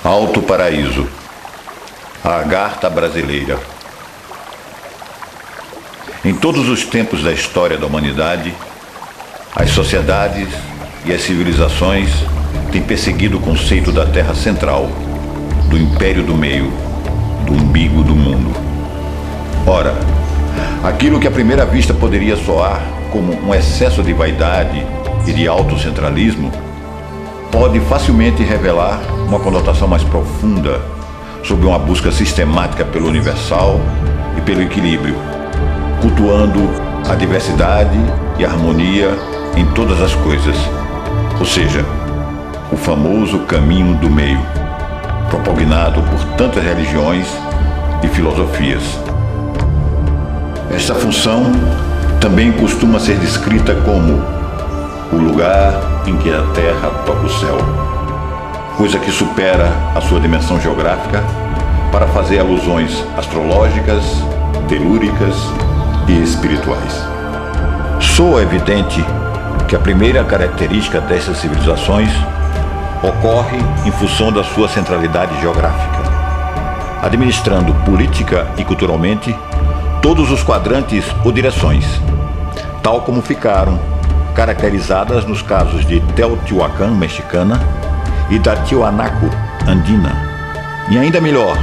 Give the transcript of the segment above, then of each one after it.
Alto Paraíso, a Agartha brasileira. Em todos os tempos da história da humanidade, as sociedades e as civilizações têm perseguido o conceito da Terra Central, do Império do Meio, do umbigo do mundo. Ora, aquilo que à primeira vista poderia soar como um excesso de vaidade e de autocentralismo, pode facilmente revelar uma conotação mais profunda sobre uma busca sistemática pelo universal e pelo equilíbrio, cultuando a diversidade e a harmonia em todas as coisas, ou seja, o famoso caminho do meio, propugnado por tantas religiões e filosofias. Esta função também costuma ser descrita como o lugar em que a Terra toca o céu, coisa que supera a sua dimensão geográfica para fazer alusões astrológicas, telúricas e espirituais. Soa evidente que a primeira característica dessas civilizações ocorre em função da sua centralidade geográfica, administrando política e culturalmente todos os quadrantes ou direções, tal como ficaram caracterizadas nos casos de Teotihuacan mexicana e da Tiwanaku andina, e ainda melhor,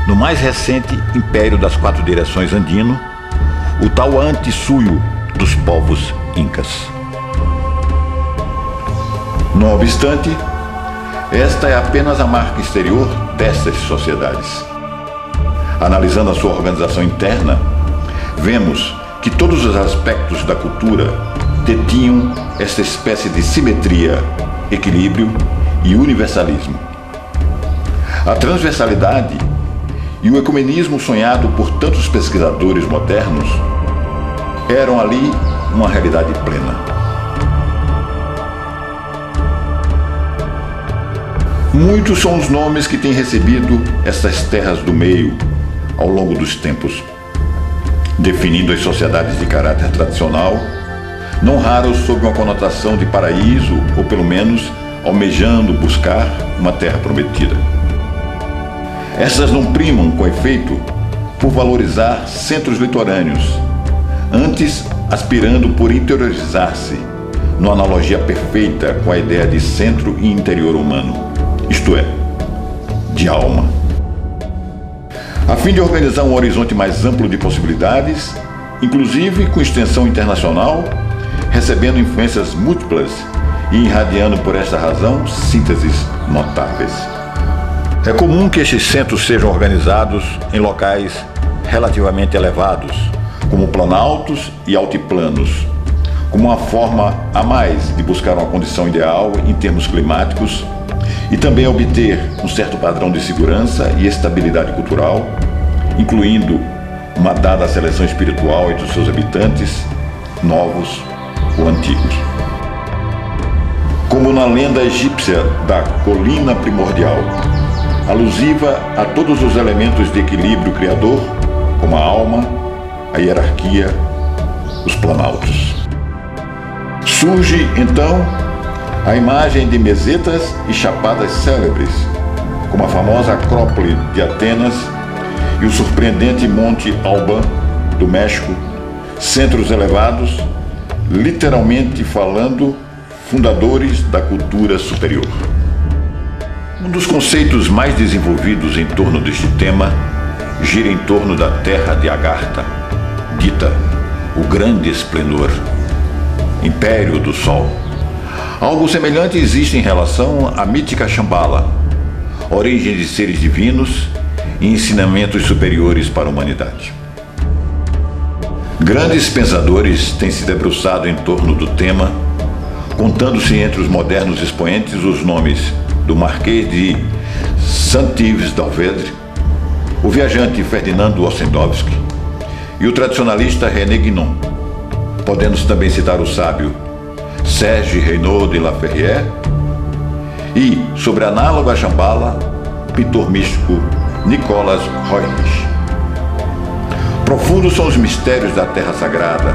no mais recente Império das Quatro Direções andino, o Tahuantinsuyo dos povos incas. Não obstante, esta é apenas a marca exterior dessas sociedades. Analisando a sua organização interna, vemos que todos os aspectos da cultura detinham esta espécie de simetria, equilíbrio e universalismo. A transversalidade e o ecumenismo sonhado por tantos pesquisadores modernos eram ali uma realidade plena. Muitos são os nomes que têm recebido essas terras do meio ao longo dos tempos, definindo as sociedades de caráter tradicional, não raros sob uma conotação de paraíso ou pelo menos almejando buscar uma terra prometida. Essas não primam, com efeito, por valorizar centros litorâneos, antes aspirando por interiorizar-se, numa analogia perfeita com a ideia de centro e interior humano, isto é, de alma. A fim de organizar um horizonte mais amplo de possibilidades, inclusive com extensão internacional, recebendo influências múltiplas e irradiando por esta razão sínteses notáveis. É comum que estes centros sejam organizados em locais relativamente elevados, como planaltos e altiplanos, como uma forma a mais de buscar uma condição ideal em termos climáticos e também obter um certo padrão de segurança e estabilidade cultural, incluindo uma dada seleção espiritual entre os seus habitantes, novos ou antigos. Como na lenda egípcia da colina primordial, alusiva a todos os elementos de equilíbrio criador, como a alma, a hierarquia, os planaltos. Surge, então, a imagem de mesetas e chapadas célebres, como a famosa Acrópole de Atenas e o surpreendente Monte Alban, do México, centros elevados, literalmente falando, fundadores da cultura superior. Um dos conceitos mais desenvolvidos em torno deste tema gira em torno da terra de Agartha, dita o Grande Esplendor, Império do Sol. Algo semelhante existe em relação à mítica Shambhala, origem de seres divinos e ensinamentos superiores para a humanidade. Grandes pensadores têm se debruçado em torno do tema, contando-se entre os modernos expoentes os nomes do Marquês de Saint-Yves d'Alvedre, o viajante Ferdinando Ossendowski e o tradicionalista René Guénon, podendo-se também citar o sábio Serge Reynaud de La Ferrière e, sobre análogo a Shambhala, o pintor místico Nicolas Roerich. Profundos são os mistérios da terra sagrada,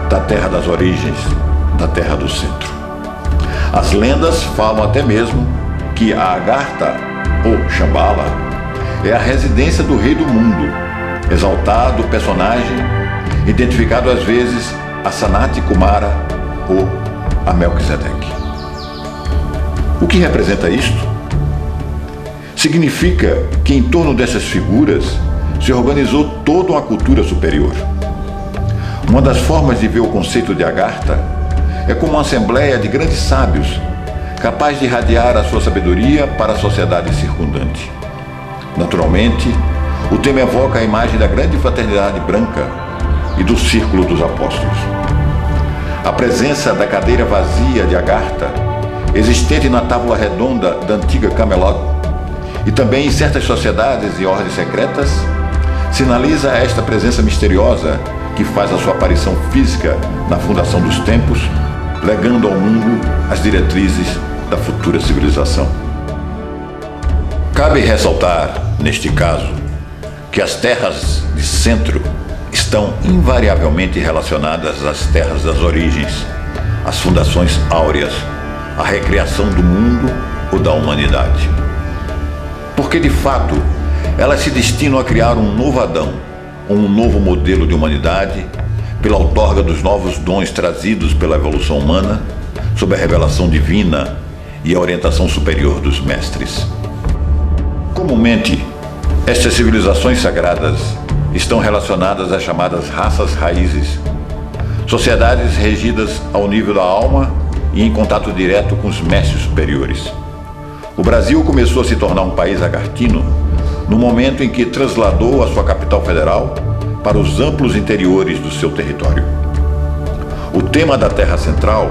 da terra das origens, da terra do centro. As lendas falam até mesmo que a Agartha ou Shambhala, é a residência do rei do mundo, exaltado personagem, identificado às vezes a Sanat Kumara ou a Melquisedeque. O que representa isto? Significa que em torno dessas figuras se organizou toda uma cultura superior. Uma das formas de ver o conceito de Agartha é como uma assembleia de grandes sábios, capaz de irradiar a sua sabedoria para a sociedade circundante. Naturalmente, o tema evoca a imagem da grande fraternidade branca e do círculo dos apóstolos. A presença da cadeira vazia de Agartha, existente na tábua redonda da antiga Camelot, e também em certas sociedades e ordens secretas, sinaliza esta presença misteriosa que faz a sua aparição física na fundação dos tempos, legando ao mundo as diretrizes da futura civilização. Cabe ressaltar, neste caso, que as terras de centro estão invariavelmente relacionadas às terras das origens, às fundações áureas, à recriação do mundo ou da humanidade. Porque, de fato, elas se destinam a criar um novo Adão, um novo modelo de humanidade, pela outorga dos novos dons trazidos pela evolução humana, sob a revelação divina e a orientação superior dos mestres. Comumente, estas civilizações sagradas estão relacionadas às chamadas raças raízes, sociedades regidas ao nível da alma e em contato direto com os mestres superiores. O Brasil começou a se tornar um país agartino no momento em que trasladou a sua capital federal para os amplos interiores do seu território. O tema da Terra Central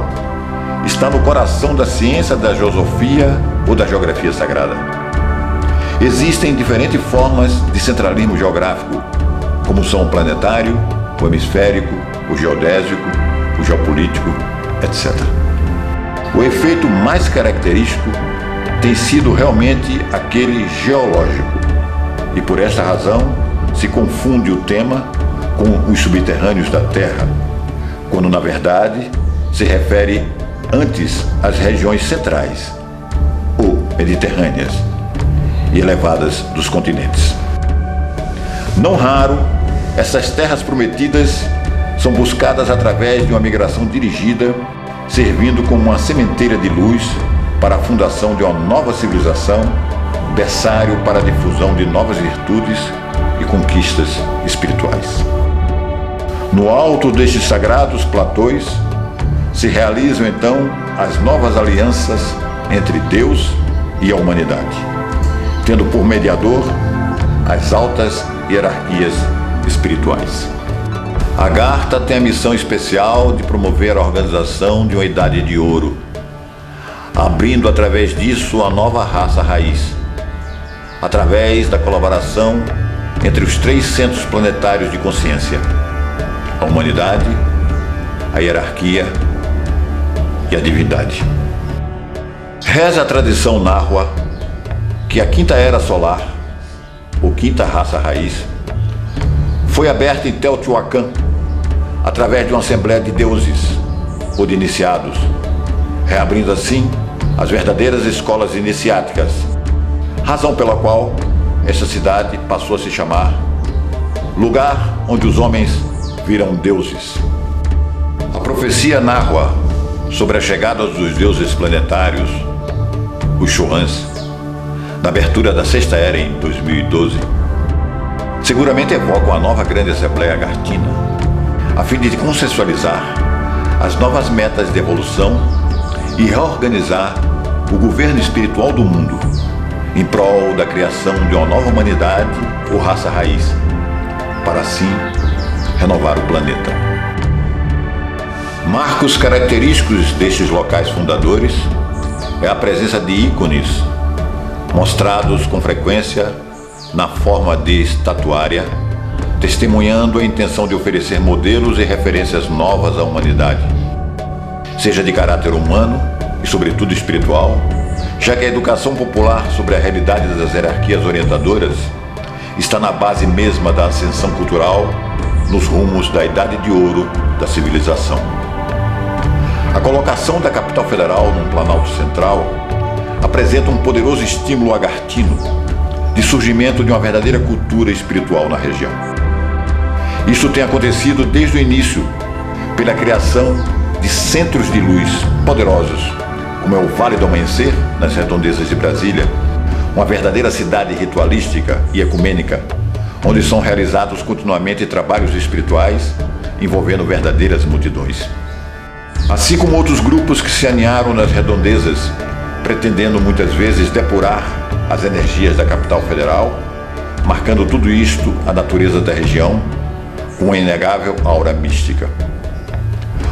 está no coração da ciência da geosofia ou da geografia sagrada. Existem diferentes formas de centralismo geográfico, como são o planetário, o hemisférico, o geodésico, o geopolítico, etc. O efeito mais característico tem sido realmente aquele geológico, e por esta razão se confunde o tema com os subterrâneos da Terra, quando na verdade se refere antes às regiões centrais, ou mediterrâneas, e elevadas dos continentes. Não raro, essas terras prometidas são buscadas através de uma migração dirigida, servindo como uma sementeira de luz para a fundação de uma nova civilização, berçário para a difusão de novas virtudes e conquistas espirituais. No alto destes sagrados platôs se realizam então as novas alianças entre Deus e a humanidade, tendo por mediador as altas hierarquias espirituais. Agartha tem a missão especial de promover a organização de uma idade de ouro, abrindo através disso a nova raça raiz, através da colaboração entre os 3 centros planetários de consciência: a humanidade, a hierarquia e a divindade. Reza a tradição Nahua que a quinta era solar, ou quinta raça raiz, foi aberta em Teotihuacan através de uma assembleia de deuses ou de iniciados, reabrindo assim as verdadeiras escolas iniciáticas, razão pela qual esta cidade passou a se chamar lugar onde os homens viram deuses. A profecia Nahua sobre a chegada dos deuses planetários, os Chuans, na abertura da sexta era em 2012, seguramente evoca uma nova grande assembleia agartina, a fim de consensualizar as novas metas de evolução e reorganizar o governo espiritual do mundo, em prol da criação de uma nova humanidade ou raça raiz, para assim renovar o planeta. Marcos característicos destes locais fundadores é a presença de ícones mostrados com frequência na forma de estatuária, testemunhando a intenção de oferecer modelos e referências novas à humanidade, seja de caráter humano e sobretudo espiritual, já que a educação popular sobre a realidade das hierarquias orientadoras está na base mesma da ascensão cultural nos rumos da Idade de Ouro da civilização. A colocação da capital federal num Planalto Central apresenta um poderoso estímulo agartino de surgimento de uma verdadeira cultura espiritual na região. Isso tem acontecido desde o início, pela criação de centros de luz poderosos, como é o Vale do Amanhecer, nas redondezas de Brasília, uma verdadeira cidade ritualística e ecumênica, onde são realizados continuamente trabalhos espirituais envolvendo verdadeiras multidões. Assim como outros grupos que se aninharam nas redondezas, pretendendo muitas vezes depurar as energias da capital federal, marcando tudo isto a natureza da região com uma inegável aura mística.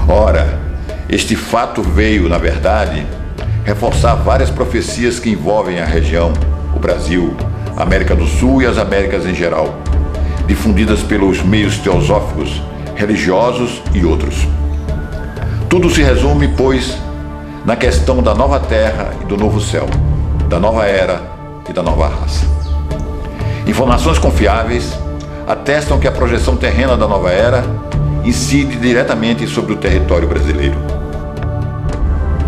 Ora, este fato veio, na verdade, reforçar várias profecias que envolvem a região, o Brasil, a América do Sul e as Américas em geral, difundidas pelos meios teosóficos, religiosos e outros. Tudo se resume, pois, na questão da nova terra e do novo céu, da nova era e da nova raça. Informações confiáveis atestam que a projeção terrena da nova era incide diretamente sobre o território brasileiro.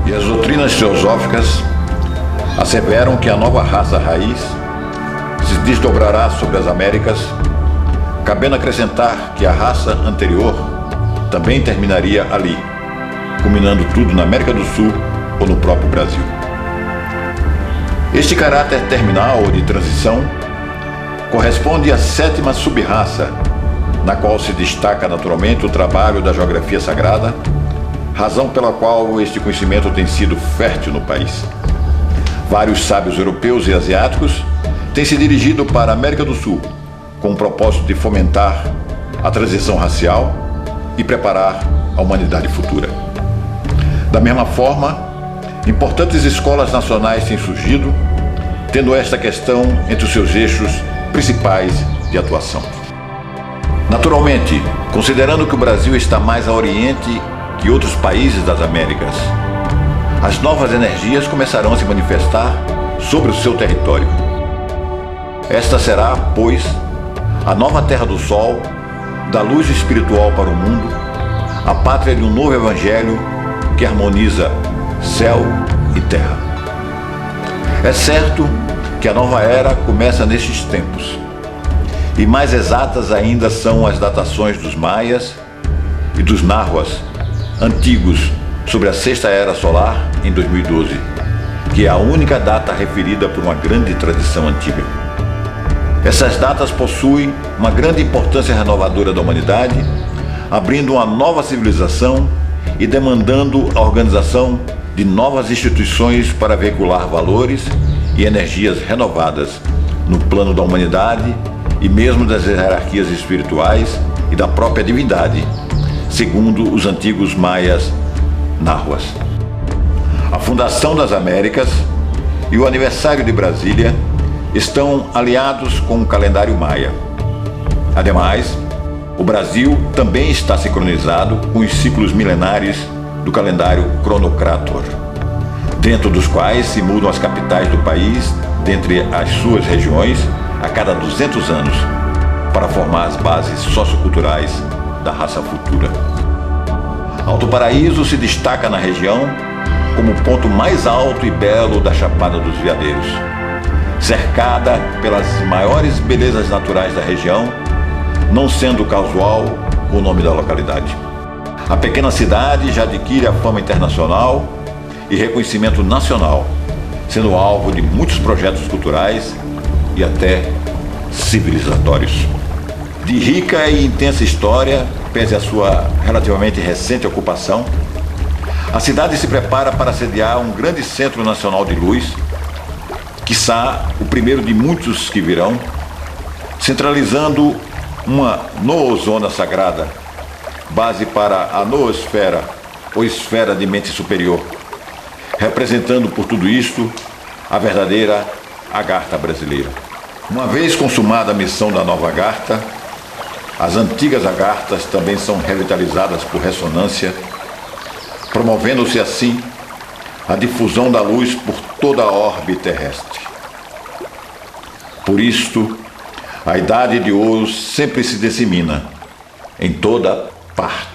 E as doutrinas teosóficas asseveram que a nova raça raiz se desdobrará sobre as Américas, cabendo acrescentar que a raça anterior também terminaria ali, culminando tudo na América do Sul ou no próprio Brasil. Este caráter terminal ou de transição corresponde à 7ª sub-raça, na qual se destaca naturalmente o trabalho da geografia sagrada, razão pela qual este conhecimento tem sido fértil no país. Vários sábios europeus e asiáticos têm se dirigido para a América do Sul com o propósito de fomentar a transição racial e preparar a humanidade futura. Da mesma forma, importantes escolas nacionais têm surgido, tendo esta questão entre os seus eixos principais de atuação. Naturalmente, considerando que o Brasil está mais a oriente que outros países das Américas, as novas energias começarão a se manifestar sobre o seu território. Esta será, pois, a nova terra do sol, da luz espiritual para o mundo, a pátria de um novo evangelho que harmoniza céu e terra. É certo que a nova era começa nestes tempos, e mais exatas ainda são as datações dos maias e dos náhuas antigos sobre a 6ª era solar em 2012, que é a única data referida por uma grande tradição antiga. Essas datas possuem uma grande importância renovadora da humanidade, abrindo uma nova civilização e demandando a organização de novas instituições para veicular valores e energias renovadas no plano da humanidade e mesmo das hierarquias espirituais e da própria divindade, segundo os antigos maias náhuas. A fundação das Américas e o aniversário de Brasília estão aliados com o calendário maia. Ademais, o Brasil também está sincronizado com os ciclos milenares do calendário cronocrator, dentro dos quais se mudam as capitais do país dentre as suas regiões a cada 200 anos, para formar as bases socioculturais da raça futura. Alto Paraíso se destaca na região como o ponto mais alto e belo da Chapada dos Veadeiros, cercada pelas maiores belezas naturais da região, não sendo casual o nome da localidade. A pequena cidade já adquire a fama internacional e reconhecimento nacional, sendo alvo de muitos projetos culturais e até civilizatórios. De rica e intensa história, pese a sua relativamente recente ocupação, a cidade se prepara para sediar um grande centro nacional de luz, quiçá o primeiro de muitos que virão, centralizando uma noozona sagrada, base para a noosfera, ou esfera de mente superior, representando por tudo isto a verdadeira Agartha brasileira. Uma vez consumada a missão da nova Agartha, as antigas Agarthas também são revitalizadas por ressonância, promovendo-se assim a difusão da luz por toda a orbe terrestre. Por isto, a idade de ouro sempre se dissemina em toda parte.